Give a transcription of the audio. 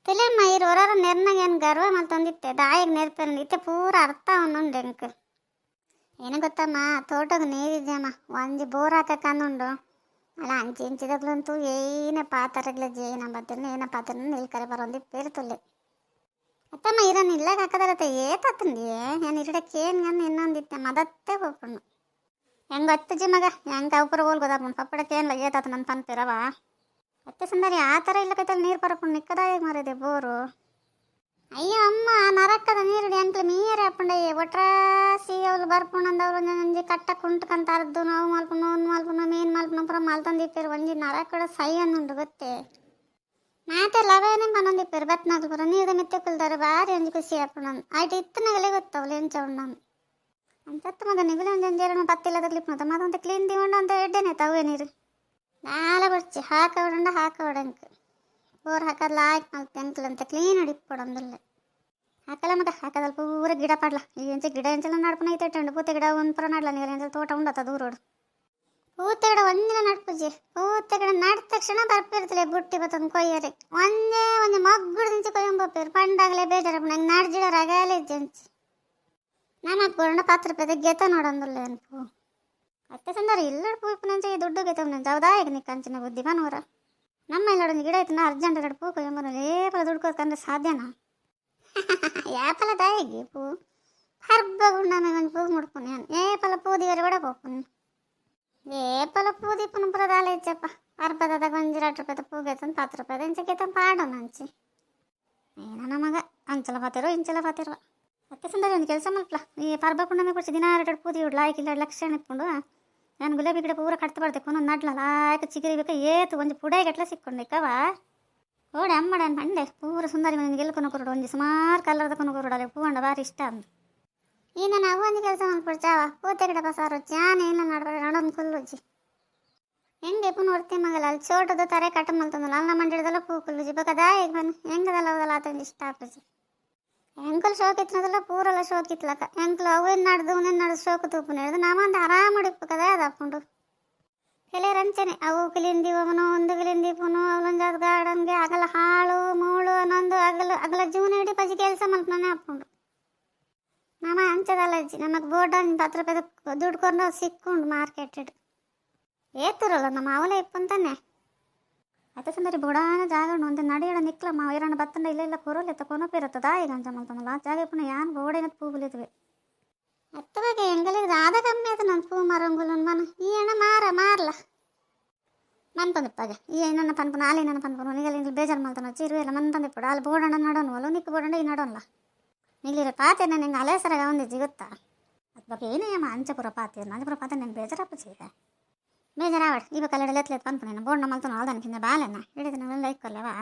ತಿಳಿಯಮ್ಮ ಇರು ಹೊರ ನೆರ್ನಾಗ ಏನು ಗರ್ವ ಮಲ್ತೊಂದಿತ್ತೆ ದಾಯಿಗೆ ನೆರ್ಪೇರ ಇತ್ತೆ ಪೂರ ಅರ್ಥ ಅವನುಂಡು ಎಂಕ್ ಏನು ಗೊತ್ತಮ್ಮ ತೋಟದ ನೀರಿದ್ಯಮ್ಮ ಒಂಜಿ ಬೋರ್ ಹಾಕಕ್ಕಂದುಂಡು ಅಲ್ಲ ಅಂಚಿ ಇಂಚಿದಾಗ್ಲಂತೂ ಏನೇ ಪಾತ್ರಗಳ ಜೇನ ಬತ್ತಲ್ಲ ಏನ ಪಾತ್ರ ನಿಲ್ಕರೆ ಬರೋಂದಿ ಪೇರ್ತುಲ್ಲೆ ಅತ್ತಮ್ಮ ಇರನ್ ಇಲ್ಲಾಗ ಹಾಕದಾರತ್ತೆ ಏತತ್ತಂದಿ ಏನು ಇರಡಕ್ಕೆ ಏನು ಗನ್ ಇನ್ನೊಂದಿತ್ತೆ ಮದತ್ತೆ ಹೋಗ್ಕೊಂಡು ಹೆಂಗೆ ಅತ್ತಜಿ ಮಗ ಹೆಂಗೆ ಅವಪುರ ಹೋಲ್ಗೋದಪ್ಪ ಪಪ್ಪಡಕ್ಕೆ ಏನಿಲ್ಲ ಏತಾತ ನನ್ನ ಪನ್ಪಿರವ ಅತ್ತೆ ಸುಂದರಿ ಆ ಥರ ಇಲ್ಲಕೈತಲ್ಲಿ ನೀರು ಪರಕೊಂಡು ನಿಕ್ಕದಾಯ ಮಾರಿದೆ ಬೋರು ಅಯ್ಯೋ ಅಮ್ಮ ನರಕ್ಕದ ನೀರು ಎಂಕ್ಲು ಮೀರೆ ಹಾಕೊಂಡಯ್ಯ ಒಟ್ರಾಸಿ ಅವ್ರು ಬರ್ಕೊಂಡಂದವ್ರು ಒಂಜಿ ಕಟ್ಟ ಕುಂಟ್ಕಂತ ಅರ್ದು ನಾವು ಮಲ್ಪುನು ಒಂದು ಮಲ್ಪುನು ಮೀನು ಮಲ್ಪುನು ಪುರ ಮಲ್ತಂದಿಪ್ಪೇರು ಒಂಜಿ ನರಕಡ ಸೈ ಅನ್ನುಂಡು ಗೊತ್ತೇ ಮಾತೆ ಲವೇನೆ ಪನ್ನೊಂದಿಪ್ಪೇರು ಬತ್ನಾಗ್ಲು ಪುರ ನೀರು ಮೆತ್ತಕೊಳ್ತಾರೆ ಭಾರಿ ಒಂಜಿ ಖುಷಿ ಹಾಕೊಂಡು ಆಯ್ತು ಇತ್ತನಾಗಲೇ ಗೊತ್ತವಳು ಎಂಚ ಉಂಡು ಅಂತತ್ತು ಮಗ ನಿಗುಲೆ ಒಂಜೊಂಜೇರನ ಪತ್ತಿಲ್ಲದ ಮತ್ತೆ ಮತ್ತಂತ ಕ್ಲೀನ್ ದಿಗೊಂಡು ಅಂತ ಎಡ್ಡೆನೆ ತವೇ ನೀರು ನಾಳೆ ಬರ್ಚಿ ಹಾಕವಡಂಕ ಬೋರ್ ಹಾಕದ್ಲ ಆಯ್ತು ಮಲ್ತು ಎಂಕ್ಲಂತ ಕ್ಲೀನ್ ಅಡಿಪ್ಪೊಡಂದಲ್ಲ ಹಾಕಲ್ಲ ಮಗ ಹಾಕದಲ್ಲಿ ಪೂರ ಗಿಡ ಪಾಡ್ಲ ಈಗ ಎಂಚ ಗಿಡ ಎಂಚೆಲ್ಲ ನಡ್ಪುನ ಐತೆ ಪೂತೆ ಗಿಡ ಒಂದು ಪುರ ನಡ್ಲ ನೀವು ಎಂಚ ತೋಟ ಉಂಡತ್ತ ದೂರೋಡು ಪೂತೆ ಗಿಡ ಒಂದಿನ ನಡ್ಪುಜಿ ಪೂತೆ ಗಿಡ ನಡ್ದ ತಕ್ಷಣ ಬರ್ಪಿರ್ತಲೆ ಬುಟ್ಟಿ ಬತ್ತೊಂದು ಕೊಯ್ಯರೆ ಒಂದೇ ಮಗ್ಗುಡು ದಿಂಚಿ ಕೊಯ್ಯಂಬೋಪೇರು ಪಂಡಾಗಲೇ ಬೇಜಾರ ನಂಗೆ ನಾಡ್ಜಿಡ ರಗಾಲೇ ಇಜ್ಜಂಚಿ ನಮ್ಮ ಪೂರ್ಣ 10 ರೂಪಾಯಿ ಗೆತ ನೋಡಂದಿಲ್ಲ ಅನ್ಪು ಅತ್ತೆ ಸಂದಾರ ಇಲ್ಲ ಪೂಪುನಂಚ ಈ ದುಡ್ಡು ಗೆತ ಜವದಾಯಿಗೆ ನೀ ಕಂಚಿನ ಬುದ್ಧಿ ಬನವರ ನಮ್ಮ ಇಲ್ಲೊಂದು ಗಿಡ ಐತನ ಅರ್ಜೆಂಟ್ ಗಡ ಪೂ ಕೊಯ್ಯಂಬರು ಏಪಲ ದುಡ್ಕೋಕಂದ್ರೆ ಸಾಧ್ಯನಾ ಯಾಪಲ ದಾಯಿಗೆ ಪೂ ಹರ್ಬಗುಂಡು ನನಗೊಂದು ಪೂ ಮುಡ್ಪುನು ನಾನು ಏಪಲ ಪೂದಿವರೆ ಬಡ ಪೋಪುನು ಏಪಲ ಪೂದಿ ಪುನ ಪುರದಾಲ ಇಚ್ಚಪ್ಪ ಅರ್ಬದಾಗ ಒಂದು 2 ರೂಪಾಯಿ ಪೂ ಗೆತಂದು 10 ರೂಪಾಯಿ ಎಂಚ ಗೆತ ಪಾಡೋಣ ಅಂಚಿ ಏನ ನಮಗ ಅಂಚಲ ಪಾತಿರೋ ಇಂಚಲ ಪಾತಿರುವ ಅತ್ತೆ ಸಂದಾರ ಒಂದು ಕೆಲಸ ಮಲ್ಪಲ ಈ ಪರ್ಬಕುಂಡಮೆ ಕೊಡ್ಸಿ ದಿನ 2 ಪೂದಿ ಇಡ್ಲ ಆಯ್ಕಿಲ್ಲ 2 ಲಕ್ಷ ಇಟ್ಕೊಂಡು ನಾನು ಗುಲಾಬಿ ಗಿಡ ಪೂರ ಕಟ್ತು ಬರ್ತೇನೆ ಒಂದೊಂದು ನಡ್ಲಲ್ಲ ಆಯ್ಕೆ ಚಿಗಿರಿ ಬೇಕಾ ಏತು ಒಂದು ಪುಡೆ ಗಟ್ಲ ಸಿಕ್ಕೊಂಡೆಕ್ಕವ ಓಡೆ ಅಮ್ಮಡ ಮಂಡೆ ಪೂರ ಸುಂದರಿ ಮನೆಗೆ ಎಲ್ಲಿ ಕೊನಕೊರಡು ಒಂದು ಸುಮಾರು ಕಲರ್ದ ಕೊನಕೊರಡಲ್ಲ ಪೂ ಅಂಡ ಭಾರಿ ಇಷ್ಟ ಅಂದು ಈಗ ನಾವು ಒಂದು ಕೆಲಸ ಮಾಡ್ಕೊಡ್ಚಾವ ಪೂತೆ ಗಿಡ ಬಸಾರು ಚಾನೆ ಇಲ್ಲ ನಡೊಂದು ಕುಲ್ಲುಜ್ಜಿ ಹೆಂಗೆ ಪೂ ನೋಡ್ತಿ ಮಗಲ್ಲ ಅಲ್ಲಿ ಚೋಟದ ತರೆ ಕಟ್ಟ ಮಲ್ತಂದಲ್ಲ ಅಲ್ಲ ಮಂಡಿಡ್ದಲ್ಲ ಪೂ ಕುಲ್ಲುಜಿ ಬೇಕಾದ ಈಗ ಬನ್ನಿ ಹೆಂಗದಲ್ಲ ಹೋದಲ್ಲ ಆತಂದು ಇಷ್ಟ ಆಪಜಿ ಎಂಕಲ್ ಶೋಕ್ ಇತ್ತನದಲ್ಲ ಪೂರಲ್ಲ ಶೋಕ್ ಇತ್ಲಕ್ಕ ಎಂಕ್ಲು ಅವೇನು ನಡ್ದು ಶೋಕು ತೂಪು ಹಿಡ್ದು ನಾವಂದು ಆರಾಮಡಿಪ್ಪು ಕದ ಅದು ಹಾಕೊಂಡು ಕೆಲವ್ರು ಅಂಚನೆ ಅವು ಕಿಲಿಂದಿವನು ಒಂದು ಕಿಲಿಂದಿಪುನು ಅವಲೊಂದು ಗಾರ್ಡನ್ಗೆ ಆಗಲ್ಲ ಹಾಳು ಮೂಳು ಅನ್ನೊಂದು ಅಗಲ ಜೀವನ ಹಿಡಿ ಪಜಿ ಕೆಲಸ ಮಲ್ಪನೇ ಹಾಕೊಂಡು ನಮ್ಮ ಅಂಚದಲ್ಲ ಅಜ್ಜಿ ನಮಗೆ ಬೋರ್ಡ 10 ರೂಪಾಯಿ ದುಡ್ಡು ಕೊಂಡು ಸಿಕ್ಕೊಂಡು ಮಾರ್ಕೆಟೆಡ್ ಏತುರಲ್ಲ ನಮ್ಮ ಅವಲೇ ಇಪ್ಪಂತಾನೆ ಅತ್ತೆ ಸಂದರಿ ಬುಡಾನ ಜಾಗ ಒಂದು ನಡಿಯಡ ನಿಕ್ಲ ಮಾವಿರಣ್ಣ ಬತ್ತಂಡ ಇಲ್ಲ ಕೊರೋಲೆತ್ತ ಕೊನಪಿರತ್ತದ ಈಗ ಅಂಚ ಮಲ್ತಂದಲ್ಲ ಜಾಗ ಪುನಃ ಯಾನ್ ಬೋಡೆನತ್ ಪೂಗುಲಿದ್ವಿ ಅತ್ತ ಬಗ್ಗೆ ಹೆಂಗಲಿಗೆ ಆದ ಕಮ್ಮಿ ಆಯ್ತು ನನ್ನ ಪೂ ಮರಂಗುಲು ಮನ ಈ ಅಣ್ಣ ಮಾರಲ್ಲ ಮನ್ಪಂದಿಪ್ಪಾಗ ಈ ನನ್ನ ಪನ್ಪುನ ಆಲಿ ನನ್ನ ಪನ್ಪುನ ನಿಗಲಿ ಬೇಜಾರು ಮಲ್ತಾನ ಚಿರು ಎಲ್ಲ ಮನ್ಪಂದಿಪ್ಪಡು ಅಲ್ಲಿ ಬೋಡಣ್ಣ ನಡೋನು ಅಲ್ಲ ನಿಕ್ಕು ಬೋಡಂಡ ಈ ನಡೋಲ್ಲ ನಿಗ್ಲಿರ ಪಾತೆ ನಾನು ಹಿಂಗೆ ಅಲೇಸರಾಗ ಒಂದಿಜ್ಜಿ ಗೊತ್ತಾ ಅದು ಬಗ್ಗೆ ಏನೇ ಅಮ್ಮ ಅಂಚಪುರ ಪಾತೆ ಅಂಚಪುರ ಪಾತೆ ನಾನು ಬೇಜಾರಪ್ಪ ಚೀಗ ಬೇಜಾರಾವಡ್ ಈಗ ಕಲ್ಲಡೆ ಲೆತ್ಲೆತ್ ಪನ್ಪುನ ಬೋರ್ಡ್ ಮಲ್ತಾನ ಅಲ್ದನಕ್ಕಿಂತ ಬಾಲೆನ ಹಿಡಿದು ನಾವೆಲ್ಲ ಇಕ್ಕಲ್ಲವಾ